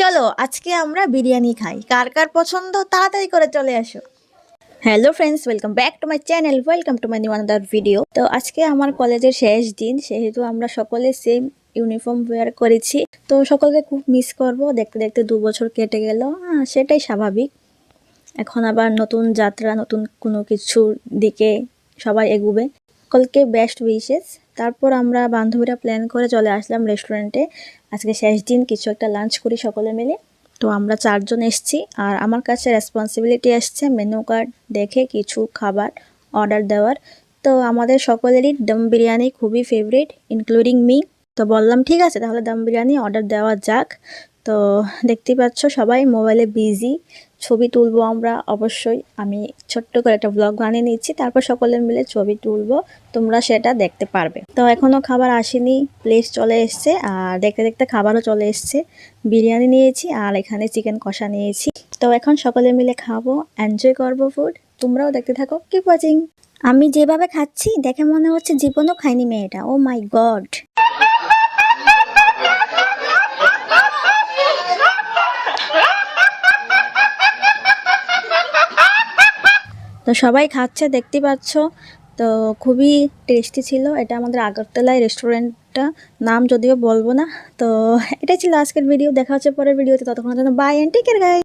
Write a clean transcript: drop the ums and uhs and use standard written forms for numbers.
চলো আজকে আমরা বিরিয়ানি খাই। কার কার পছন্দ তাড়াতাড়ি করে চলে আসো। Hello friends, welcome back to my channel, welcome to my new another video. তো আজকে আমার কলেজের শেষ দিন, সেহেতু আমরা সকলে সেম ইউনিফর্ম ওয়্যার করেছি। তো সকলকে খুব মিস করব, দেখতে দেখতে 2 বছর কেটে গেল। সেটাই স্বাভাবিক। এখন আবার নতুন যাত্রা, নতুন কোনো কিছুর দিকে সবাই এগুবে। সকলকে বেস্ট উইশেস। তারপর আমরা বান্ধবীরা প্ল্যান করে চলে আসলাম রেস্টুরেন্টে। আজকে শেষ দিন, কিছু একটা লাঞ্চ করি সকলে মিলে। তো আমরা 4 জন এসেছি, আর আমার কাছে রেসপন্সিবিলিটি আসছে মেনু কার্ড দেখে কিছু খাবার অর্ডার দেওয়ার। তো আমাদের সকলেরই দম বিরিয়ানি খুবই ফেভারিট, ইনক্লুডিং মি। তো বললাম ঠিক আছে, তাহলে দম বিরিয়ানি অর্ডার দেওয়া যাক। তো দেখতেই পাচ্ছ সবাই মোবাইলে বিজি, ছবি তুলবো আমরা অবশ্যই। আমি ছোট্ট করে একটা ব্লগ বানিয়ে নিচ্ছি, তারপর সকলে মিলে ছবি তুলবো, তোমরা সেটা দেখতে পারবে। তো এখনও খাবার আসেনি, প্লেট চলে এসছে, আর দেখতে দেখতে খাবারও চলে এসছে। বিরিয়ানি নিয়েছি আর এখানে চিকেন কষা নিয়েছি। তো এখন সকলে মিলে খাবো, এনজয় করবো ফুড। তোমরাও দেখতে থাকো, কিপ ওয়াচিং। আমি যেভাবে খাচ্ছি দেখে মনে হচ্ছে জীবনও খায়নি মেয়েটা। ও মাই গড। তো সবাই খাচ্ছে, দেখতে পাচ্ছ। তো খুবই টেস্টি ছিল। এটা আমাদের আগরতলায় রেস্টুরেন্টটা, নাম যদিও বলবো না। তো এটাই ছিল আজকের ভিডিও। দেখা হচ্ছে পরের ভিডিওতে, ততক্ষণের জন্য bye and take care guys.